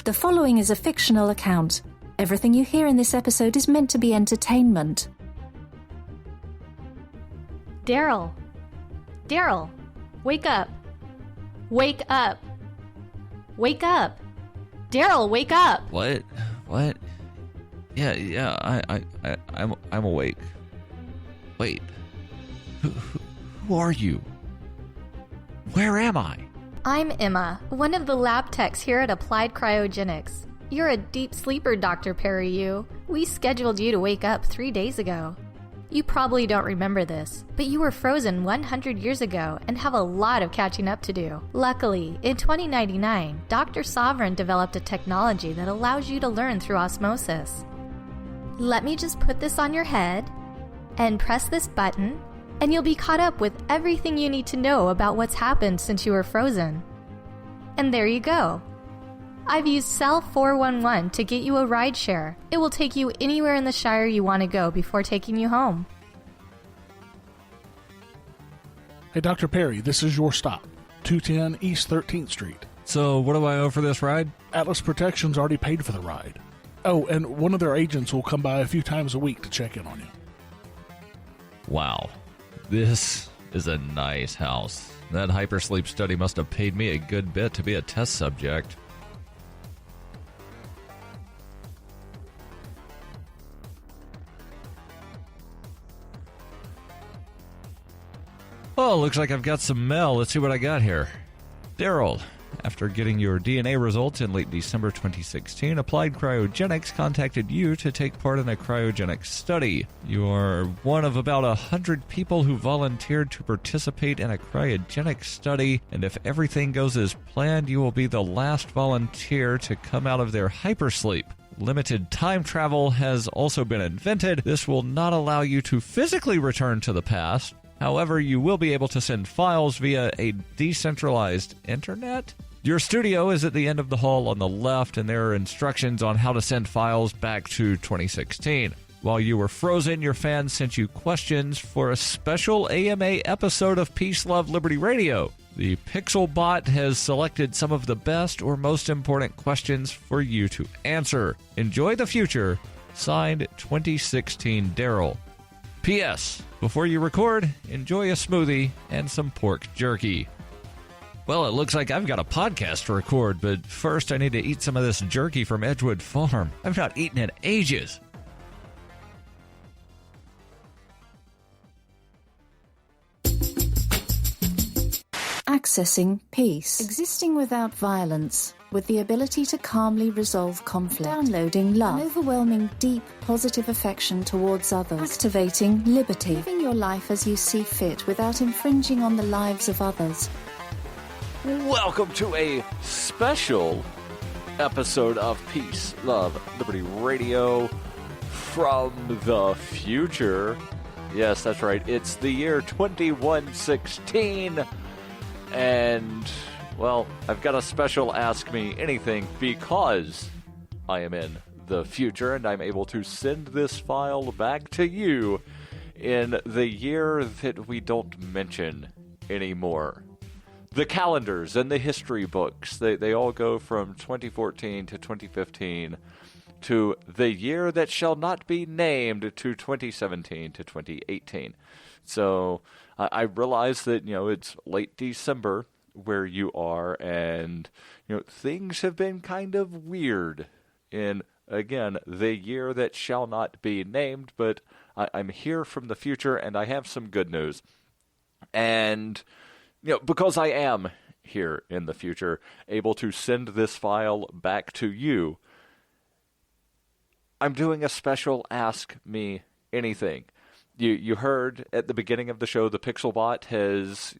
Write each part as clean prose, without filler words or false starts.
The following is a fictional account. Everything you hear in this episode is meant to be entertainment. Darryl! Darryl! Wake up! Wake up! Wake up! Darryl, wake up! What? Yeah, I'm awake. Wait. Who are you? Where am I? I'm Emma, one of the lab techs here at Applied Cryogenics. You're a deep sleeper, Dr. Perry, you. We scheduled you to wake up 3 days ago. You probably don't remember this, but you were frozen 100 years ago and have a lot of catching up to do. Luckily, in 2099, Dr. Sovereign developed a technology that allows you to learn through osmosis. Let me just put this on your head and press this button, and you'll be caught up with everything you need to know about what's happened since you were frozen. And there you go. I've used Cell 411 to get you a rideshare. It will take you anywhere in the Shire you want to go before taking you home. Hey, Dr. Perry, this is your stop. 210 East 13th Street. So, what do I owe for this ride? Atlas Protection's already paid for the ride. Oh, and one of their agents will come by a few times a week to check in on you. Wow. This is a nice house. That Hypersleep study must have paid me a good bit to be a test subject. Oh, looks like I've got some mail. Let's see what I got here. Darryl, after getting your DNA results in late December 2016, Applied Cryogenics contacted you to take part in a cryogenics study. You are one of about 100 people who volunteered to participate in a cryogenics study, and if everything goes as planned, you will be the last volunteer to come out of their hypersleep. Limited time travel has also been invented. This will not allow you to physically return to the past. However, you will be able to send files via a decentralized internet. Your studio is at the end of the hall on the left, and there are instructions on how to send files back to 2016. While you were frozen, your fans sent you questions for a special AMA episode of Peace, Love, Liberty Radio. The Pixelbot has selected some of the best or most important questions for you to answer. Enjoy the future. Signed, 2016 Darryl. P.S. Before you record, enjoy a smoothie and some pork jerky. Well, it looks like I've got a podcast to record, but first I need to eat some of this jerky from Edgewood Farm. I've not eaten in ages. Accessing peace. Existing without violence, with the ability to calmly resolve conflict. Downloading love. An overwhelming, deep, positive affection towards others. Activating liberty. Living your life as you see fit without infringing on the lives of others. Welcome to a special episode of Peace, Love, Liberty Radio from the future. Yes, that's right. It's the year 2116. And, well, I've got a special Ask Me Anything because I am in the future and I'm able to send this file back to you in the year that we don't mention anymore. The calendars and the history books, they all go from 2014 to 2015 to the year that shall not be named to 2017 to 2018. So I realize that, it's late December where you are, and, things have been kind of weird in, again, the year that shall not be named, but I'm here from the future, and I have some good news. And, because I am here in the future, able to send this file back to you, I'm doing a special Ask Me Anything. You heard at the beginning of the show, the Pixelbot has,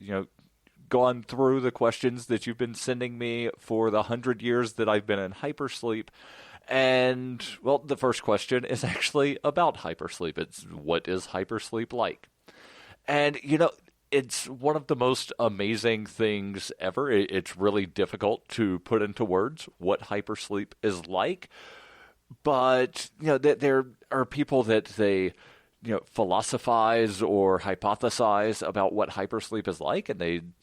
gone through the questions that you've been sending me for the 100 years that I've been in hypersleep. And, well, the first question is actually about hypersleep. It's, what is hypersleep like? And, it's one of the most amazing things ever. It's really difficult to put into words what hypersleep is like. But, there are people that they philosophize or hypothesize about what hypersleep is like, and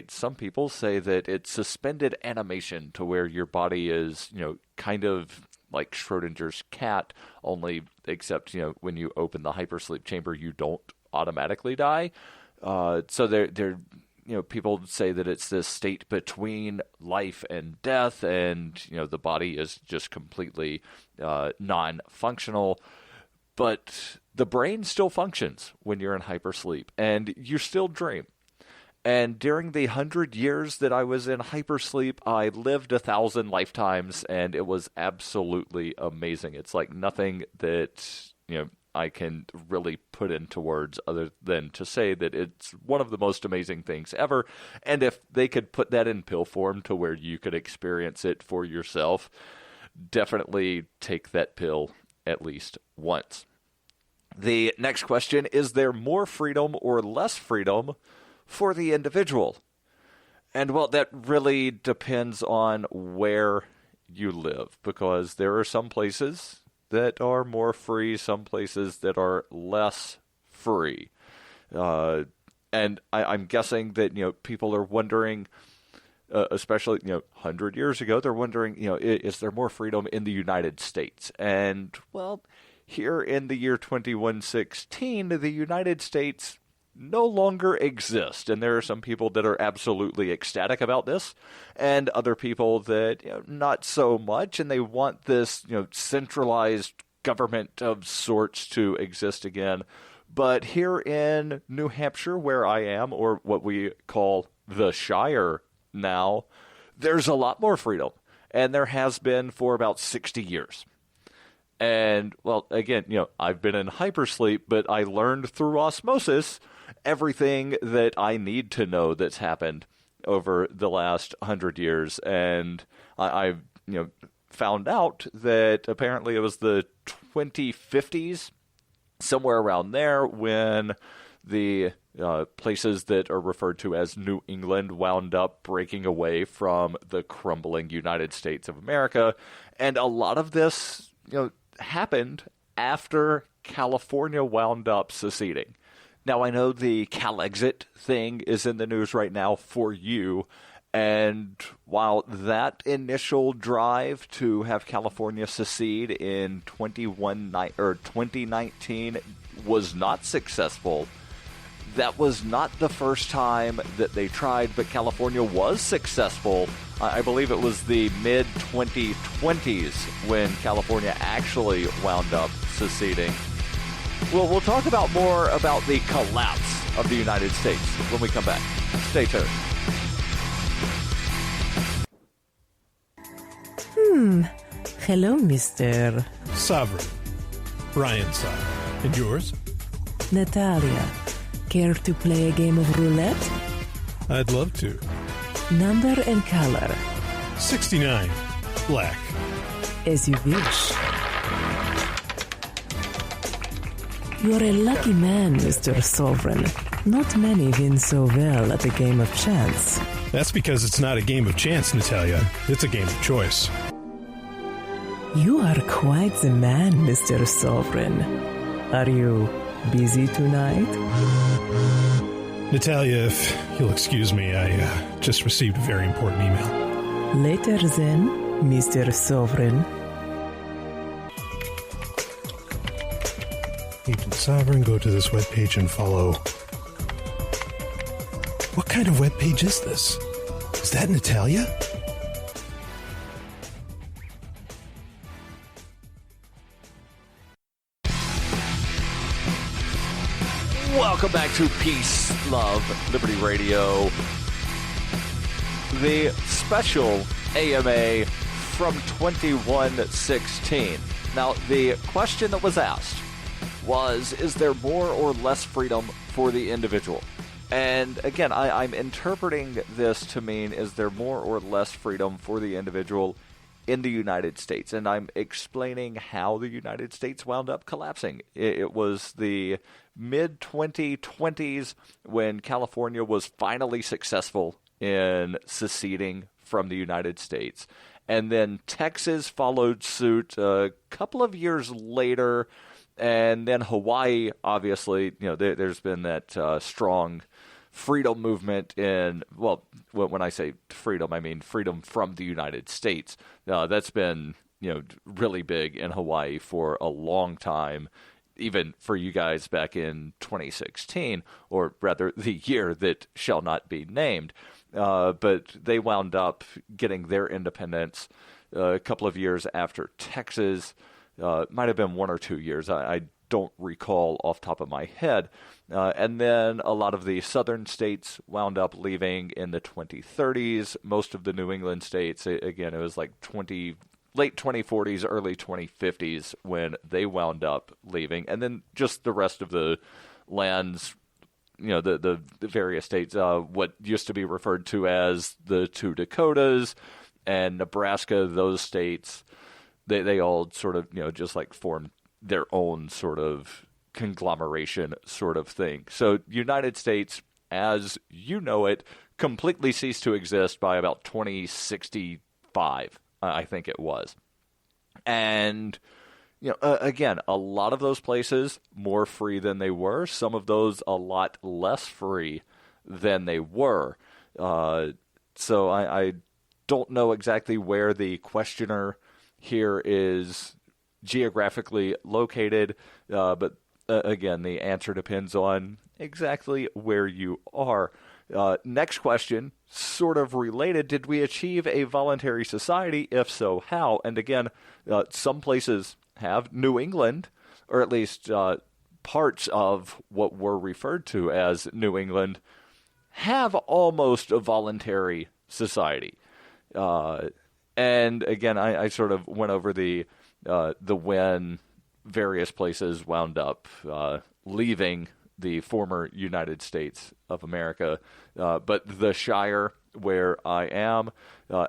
some people say that it's suspended animation to where your body is, kind of like Schrodinger's cat, only except, when you open the hypersleep chamber, you don't automatically die. So they're people say that it's this state between life and death, and, the body is just completely non-functional. But the brain still functions when you're in hypersleep, and you still dream. And during the 100 years that I was in hypersleep, I lived 1,000 lifetimes, and it was absolutely amazing. It's like nothing that, I can really put into words other than to say that it's one of the most amazing things ever. And if they could put that in pill form to where you could experience it for yourself, definitely take that pill at least once. The next question, is there more freedom or less freedom for the individual? And, well, that really depends on where you live, because there are some places that are more free, some places that are less free. And I'm guessing that, people are wondering, especially, 100 years ago, they're wondering, is there more freedom in the United States? And, well, here in the year 2116, the United States no longer exist. And there are some people that are absolutely ecstatic about this, and other people that, not so much, and they want this, centralized government of sorts to exist again. But here in New Hampshire, where I am, or what we call the Shire now, there's a lot more freedom, and there has been for about 60 years. And, well, again, I've been in hypersleep, but I learned through osmosis everything that I need to know that's happened over the last 100 years. And I've, found out that apparently it was the 2050s, somewhere around there, when the places that are referred to as New England wound up breaking away from the crumbling United States of America. And a lot of this, happened after California wound up seceding. Now, I know the CalExit thing is in the news right now for you, and while that initial drive to have California secede in 2019 was not successful, that was not the first time that they tried, but California was successful. I believe it was the mid-2020s when California actually wound up seceding. We'll talk about more about the collapse of the United States when we come back. Stay tuned. Hello, Mr. Sovereign. Ryan Sovereign. And yours? Natalia. Care to play a game of roulette? I'd love to. Number and color? 69. Black. As you wish. You're a lucky man, Mr. Sovereign. Not many win so well at a game of chance. That's because it's not a game of chance, Natalia. It's a game of choice. You are quite the man, Mr. Sovereign. Are you busy tonight? Natalia, if you'll excuse me, I just received a very important email. Later then, Mr. Sovereign. Agent Sovereign, go to this webpage and follow. What kind of webpage is this? Is that Natalia? Welcome back to Peace, Love, Liberty Radio. The special AMA from 2116. Now, the question that was asked was, is there more or less freedom for the individual? And again, I'm interpreting this to mean, is there more or less freedom for the individual in the United States? And I'm explaining how the United States wound up collapsing. It was the mid-2020s when California was finally successful in seceding from the United States. And then Texas followed suit a couple of years later, And then Hawaii, obviously, there's been that strong freedom movement in, well, when I say freedom, I mean freedom from the United States. That's been, really big in Hawaii for a long time, even for you guys back in 2016, or rather the year that shall not be named. But they wound up getting their independence a couple of years after Texas. Might have been 1 or 2 years. I don't recall off the top of my head. And then a lot of the southern states wound up leaving in the 2030s. Most of the New England states, again, it was like late 2040s, early 2050s when they wound up leaving. And then just the rest of the lands, the various states, what used to be referred to as the two Dakotas and Nebraska, those states, they all sort of, just like formed their own sort of conglomeration sort of thing. So United States, as you know it, completely ceased to exist by about 2065, I think it was. And, again, a lot of those places more free than they were. Some of those a lot less free than they were. So I don't know exactly where the questioner here is geographically located, but again, the answer depends on exactly where you are. Next question, sort of related, did we achieve a voluntary society? If so, how? And again, some places have. New England, or at least parts of what were referred to as New England, have almost a voluntary society. And again, I sort of went over the when various places wound up leaving the former United States of America. But the Shire, where I am,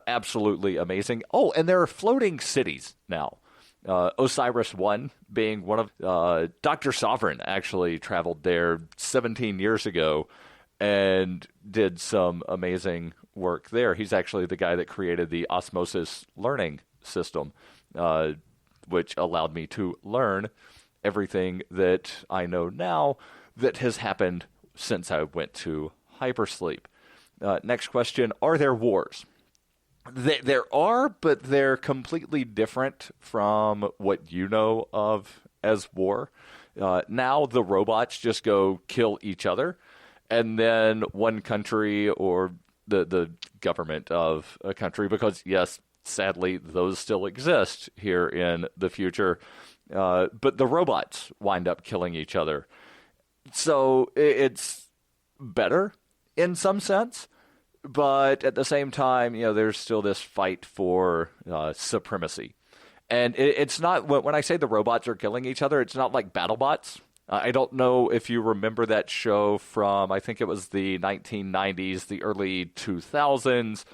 absolutely amazing. Oh, and there are floating cities now. Osiris One being one of Dr. Sovereign actually traveled there 17 years ago and did some amazing work there. He's actually the guy that created the osmosis learning system, which allowed me to learn everything that I know now that has happened since I went to Hypersleep. Next question, are there wars? There are, but they're completely different from what you know of as war. Now the robots just go kill each other, and then one country or the government of a country, because yes, sadly, those still exist here in the future, but the robots wind up killing each other. So it's better in some sense, but at the same time, there's still this fight for supremacy. And it's not, when I say the robots are killing each other, it's not like BattleBots. I don't know if you remember that show from, I think it was the 1990s, the early 2000s,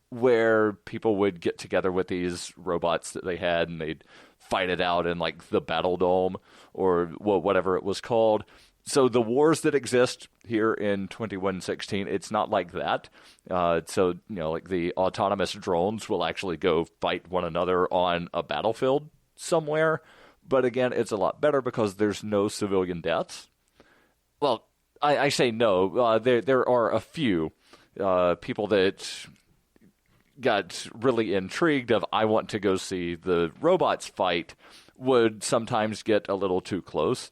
where people would get together with these robots that they had and they'd fight it out in like the Battle Dome or whatever it was called. So the wars that exist here in 2116, it's not like that. So, like the autonomous drones will actually go fight one another on a battlefield somewhere. But again, it's a lot better because there's no civilian deaths. Well, I say no. There are a few people that got really intrigued of, I want to go see the robots fight, would sometimes get a little too close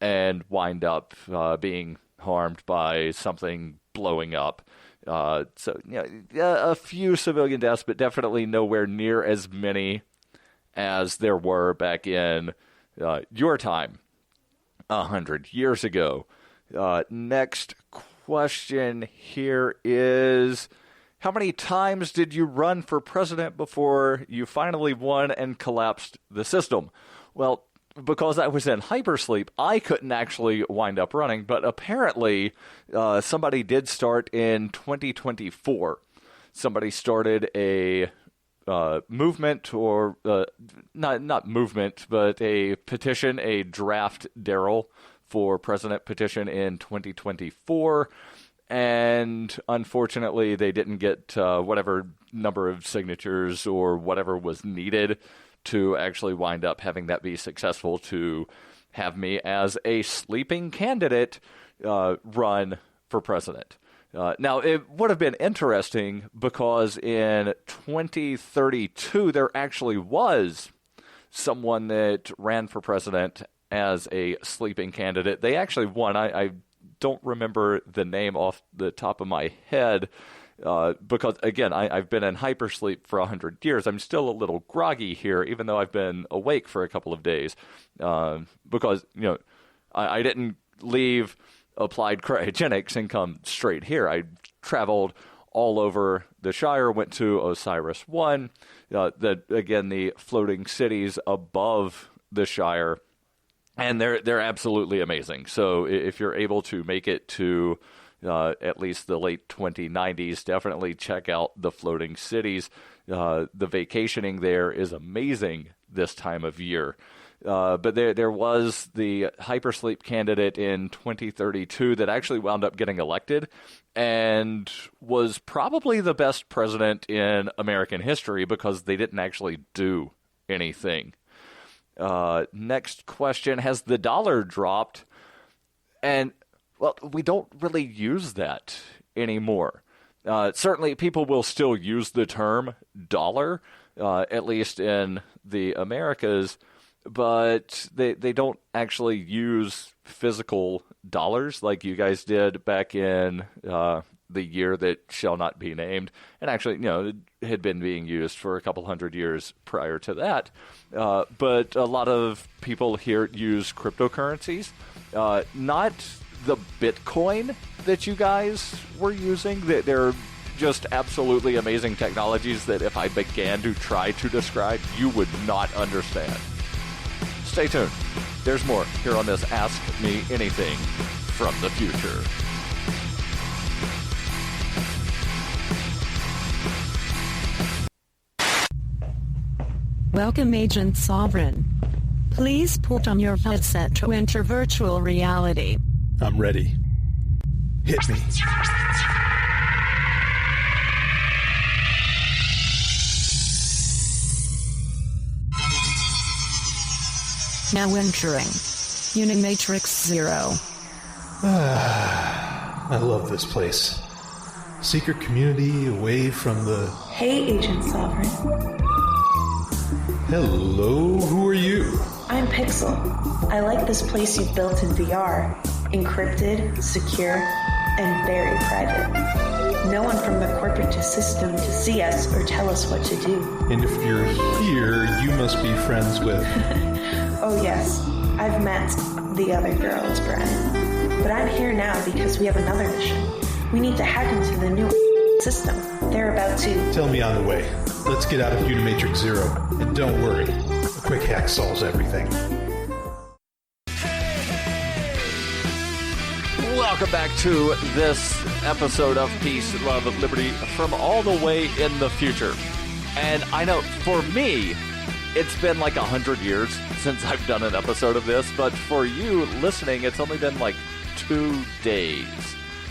and wind up being harmed by something blowing up. So, a few civilian deaths, but definitely nowhere near as many as there were back in your time 100 years ago. Next question here is, how many times did you run for president before you finally won and collapsed the system? Well, because I was in hypersleep, I couldn't actually wind up running, but apparently somebody did start in 2024. Somebody started a movement, or not movement, but a petition, a draft Darryl for president petition in 2024. And unfortunately, they didn't get whatever number of signatures or whatever was needed to actually wind up having that be successful to have me as a sleeping candidate run for president. Now, it would have been interesting because in 2032, there actually was someone that ran for president as a sleeping candidate. They actually won. I don't remember the name off the top of my head because, again, I've been in hypersleep for 100 years. I'm still a little groggy here, even though I've been awake for a couple of days because, I didn't leave applied cryogenics and come straight here. I traveled all over the Shire, went to Osiris-1, the floating cities above the Shire, and they're absolutely amazing. So if you're able to make it to at least the late 2090s, definitely check out the floating cities. The vacationing there is amazing this time of year. But there was the hypersleep candidate in 2032 that actually wound up getting elected and was probably the best president in American history because they didn't actually do anything. Next question, has the dollar dropped? And, well, we don't really use that anymore. Certainly people will still use the term dollar, at least in the Americas, but they don't actually use physical dollars like you guys did back in the year that shall not be named. And actually, it had been being used for a couple hundred years prior to that. But a lot of people here use cryptocurrencies, not the Bitcoin that you guys were using. They're just absolutely amazing technologies that if I began to try to describe, you would not understand. Stay tuned. There's more here on this Ask Me Anything from the future. Welcome, Agent Sovereign. Please put on your headset to enter virtual reality. I'm ready. Hit me. Now entering Unimatrix 0. I love this place. Secret community away from the... Hey, Agent Sovereign. Hello, who are you? I'm Pixel. I like this place you've built in VR. Encrypted, secure, and very private. No one from the corporate system to see us or tell us what to do. And if you're here, you must be friends with... Oh yes, I've met the other girls, Brian. But I'm here now because we have another mission. We need to hack into the new system. They're about to... Tell me on the way. Let's get out of Unimatrix 0. And don't worry, a quick hack solves everything. Welcome back to this episode of Peace, Love, and Liberty from all the way in the future. And I know, for me, it's been like 100 years since I've done an episode of this, but for you listening, it's only been like 2 days.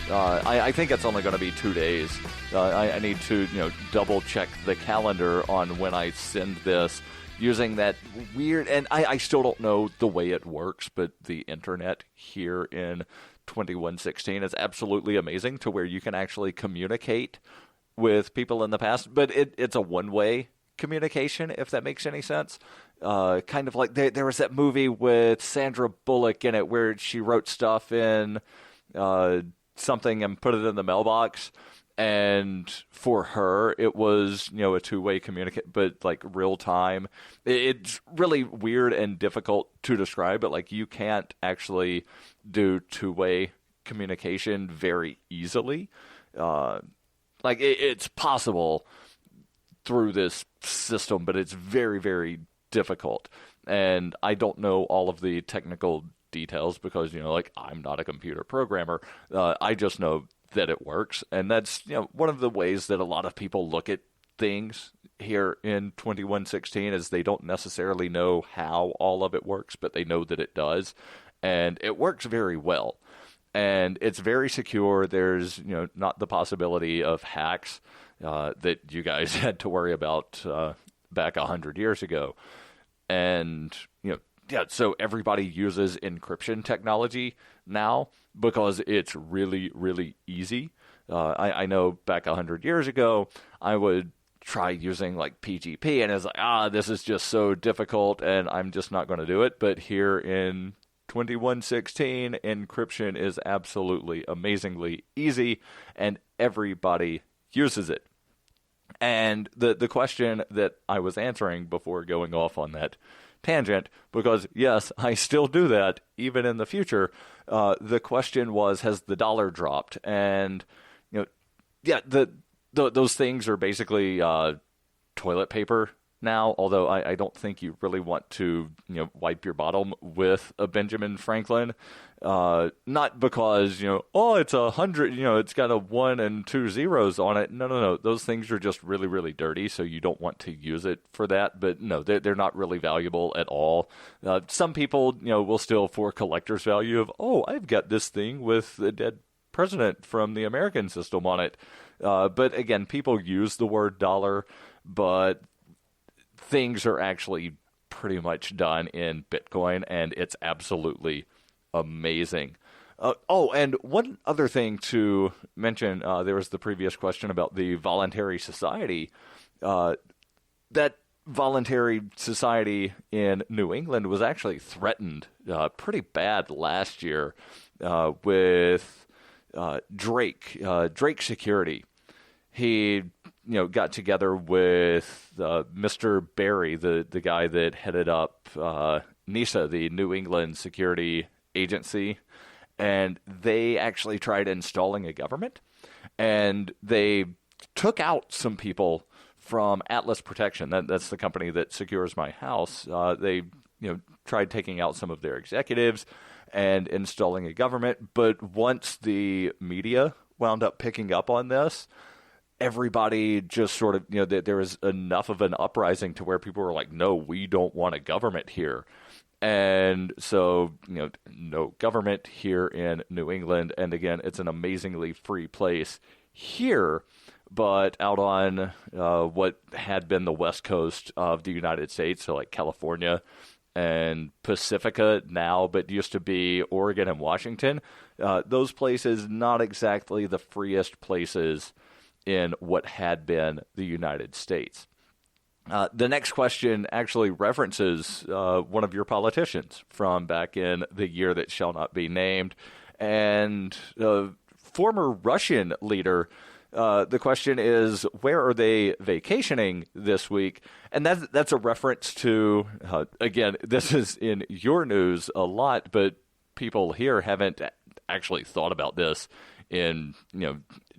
I think it's only going to be 2 days. I need to, double check the calendar on when I send this using that weird, and I still don't know the way it works, but the internet here in 2116 is absolutely amazing to where you can actually communicate with people in the past, but it's a one-way communication, if that makes any sense. Kind of like there was that movie with Sandra Bullock in it where she wrote stuff in something and put it in the mailbox, and for her it was a two-way communicate, but like real time. It's really weird and difficult to describe, but like you can't actually do two-way communication very easily. Like it's possible through this system, but it's very, very difficult. And I don't know all of the technical details because, I'm not a computer programmer. I just know that it works. And that's, one of the ways that a lot of people look at things here in 2116 is they don't necessarily know how all of it works, but they know that it does. And it works very well. And it's very secure. There's, not the possibility of hacks that you guys had to worry about back 100 years ago. And, so everybody uses encryption technology now because it's really, really easy. I know back 100 years ago, I would try using like PGP, and it's like, this is just so difficult, and I'm just not going to do it. But here in 2116, encryption is absolutely amazingly easy, and everybody uses it. And the question that I was answering before going off on that tangent, because yes, I still do that even in the future, the question was, has the dollar dropped? And those things are basically toilet paper now, although I don't think you really want to wipe your bottom with a Benjamin Franklin. Not because, it's 100, it's got a 1 and 2 zeros on it. No. Those things are just really, really dirty, so you don't want to use it for that. But no, they're not really valuable at all. Some people, will still, for collector's value of, I've got this thing with the dead president from the American system on it. But again, people use the word dollar, but things are actually pretty much done in Bitcoin, and it's absolutely amazing. And one other thing to mention, there was the previous question about the voluntary society. That voluntary society in New England was actually threatened pretty bad last year with Drake Security. He got together with Mr. Barry, the guy that headed up NISA, the New England Security Agency, and they actually tried installing a government, and they took out some people from Atlas Protection. That's the company that secures my house. They tried taking out some of their executives and installing a government, but once the media wound up picking up on this, everybody just sort of, there was enough of an uprising to where people were like, no, we don't want a government here. And so, no government here in New England. And again, it's an amazingly free place here, but out on what had been the west coast of the United States, so like California and Pacifica now, but used to be Oregon and Washington, those places, not exactly the freest places in what had been the United States. The next question actually references one of your politicians from back in the year that shall not be named, and former Russian leader. The question is, where are they vacationing this week? And that's a reference to, again, this is in your news a lot, but people here haven't actually thought about this in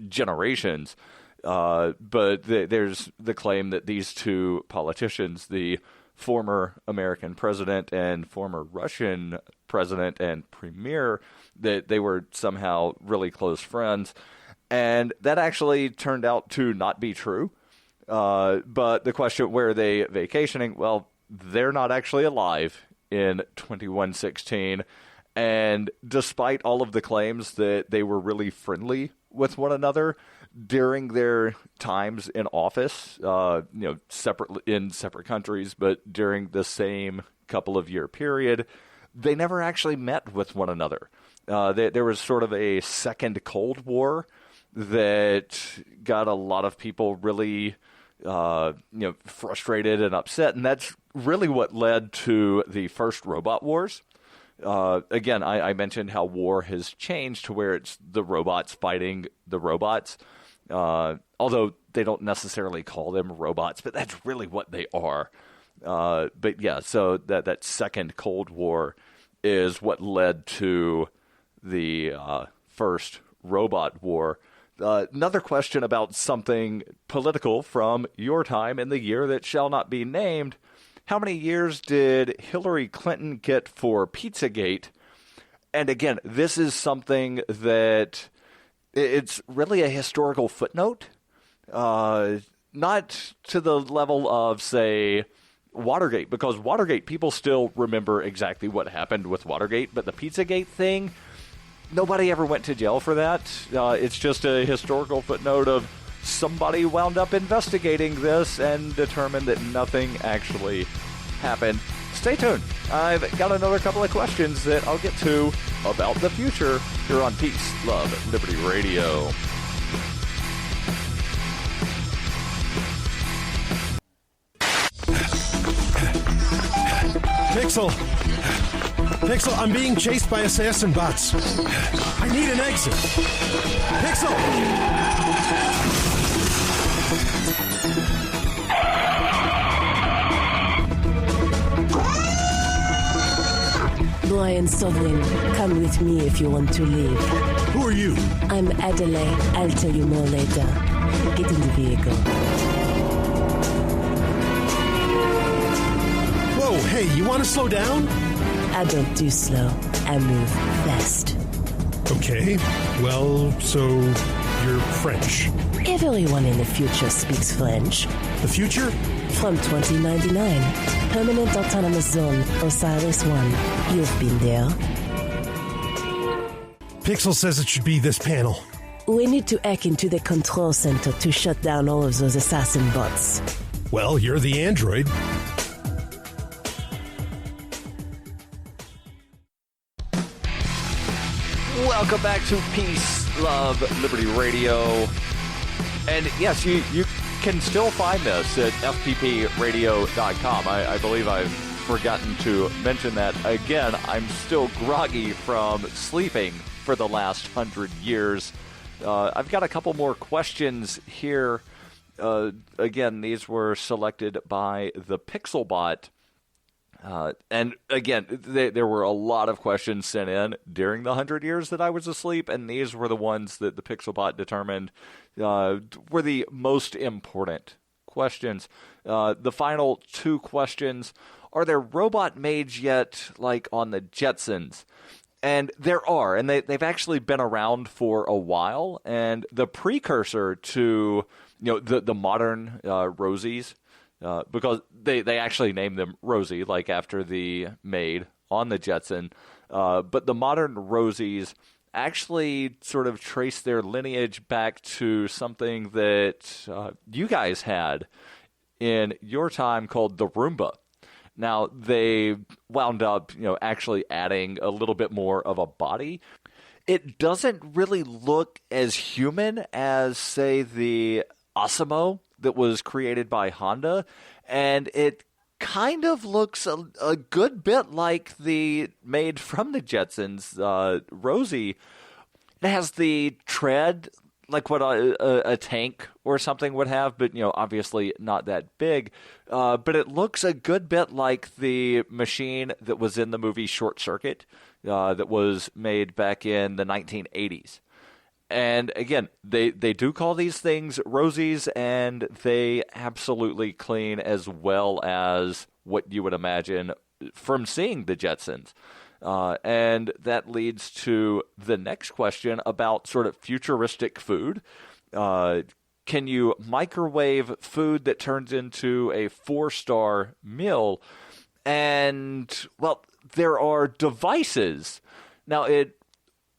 generations. But there's the claim that these two politicians, the former American president and former Russian president and premier, that they were somehow really close friends. And that actually turned out to not be true. But the question, where are they vacationing? Well, they're not actually alive in 2116. And despite all of the claims that they were really friendly with one another during their times in office, in separate countries, but during the same couple of year period, they never actually met with one another. There was sort of a second Cold War that got a lot of people really, frustrated and upset, and that's really what led to the first robot wars. Again, I mentioned how war has changed to where it's the robots fighting the robots, although they don't necessarily call them robots, but that's really what they are. But yeah, so that second Cold War is what led to the first robot war. Another question about something political from your time in the year that shall not be named. How many years did Hillary Clinton get for Pizzagate? And again, this is something that it's really a historical footnote. Not to the level of, say, Watergate, because Watergate, people still remember exactly what happened with Watergate, but the Pizzagate thing, nobody ever went to jail for that. It's just a historical footnote of somebody wound up investigating this and determined that nothing actually happened. stay tuned. I've got another couple of questions that I'll get to about the future here on Peace, Love, Liberty Radio. Pixel, I'm being chased by assassin bots. I need an exit. Pixel! Brian Sovereign, come with me if you want to leave. Who are you? I'm Adelaide. I'll tell you more later. Get in the vehicle. Whoa, hey, you want to slow down? I don't do slow. I move fast. Okay, well, so you're French. Everyone in the future speaks French. The future? From 2099. Permanent Autonomous Zone, Osiris-1. You've been there. Pixel says it should be this panel. We need to hack into the control center to shut down all of those assassin bots. Well, you're the android. Welcome back to Peace, Love, Liberty Radio. And yes, you can still find us at FPPradio.com. I believe I've forgotten to mention that. Again, I'm still groggy from sleeping for the last 100 years. I've got a couple more questions here. Again, these were selected by the Pixelbot. And again, there were a lot of questions sent in during the 100 years that I was asleep, and these were the ones that the Pixelbot determined were the most important questions. The final two questions: are there robot maids yet, like on the Jetsons? And there are, and they've actually been around for a while, and the precursor to the modern Rosies. Because they actually named them Rosie, like after the maid on the Jetson. But the modern Rosies actually sort of trace their lineage back to something that you guys had in your time called the Roomba. Now, they wound up, actually adding a little bit more of a body. It doesn't really look as human as, say, the Osimo that was created by Honda, and it kind of looks a good bit like the maid from the Jetsons, Rosie. It has the tread like what a tank or something would have, but obviously not that big. But it looks a good bit like the machine that was in the movie Short Circuit, that was made back in the 1980s. And again, they do call these things Rosies, and they absolutely clean as well as what you would imagine from seeing the Jetsons. And that leads to the next question about sort of futuristic food. Can you microwave food that turns into a 4-star meal? And, well, there are devices. Now, it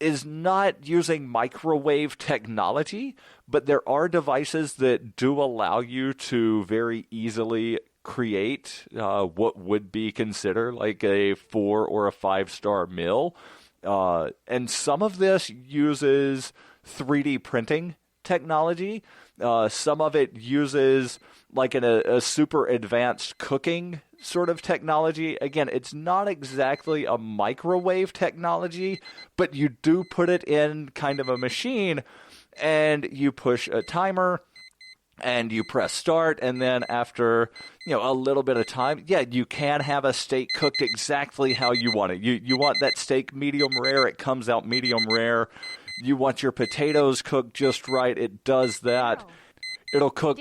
is not using microwave technology, but there are devices that do allow you to very easily create what would be considered like a 4 or a 5-star meal. And some of this uses 3D printing technology. Some of it uses like a super advanced cooking sort of technology. Again, it's not exactly a microwave technology, but you do put it in kind of a machine, and you push a timer, and you press start, and then after a little bit of time, you can have a steak cooked exactly how you want it. You want that steak medium rare, it comes out medium rare. You want your potatoes cooked just right, it does that. It'll cook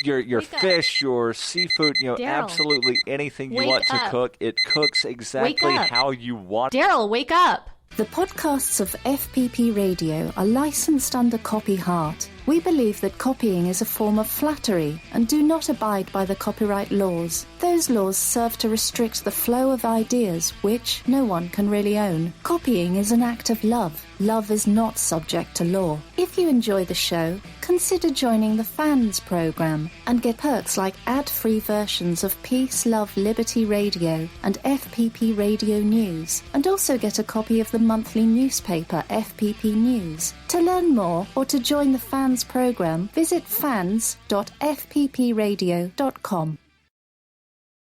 your fish, your seafood, absolutely anything you want to cook. It cooks exactly how you want. Daryl, wake up! The podcasts of FPP Radio are licensed under Copy Heart. We believe that copying is a form of flattery and do not abide by the copyright laws. Those laws serve to restrict the flow of ideas which no one can really own. Copying is an act of love. love is not subject to law. If you enjoy the show, consider joining the Fans program and get perks like ad-free versions of Peace, Love, Liberty Radio and FPP Radio News, and also get a copy of the monthly newspaper FPP News. To learn more or to join the Fans program, visit fans.fppradio.com.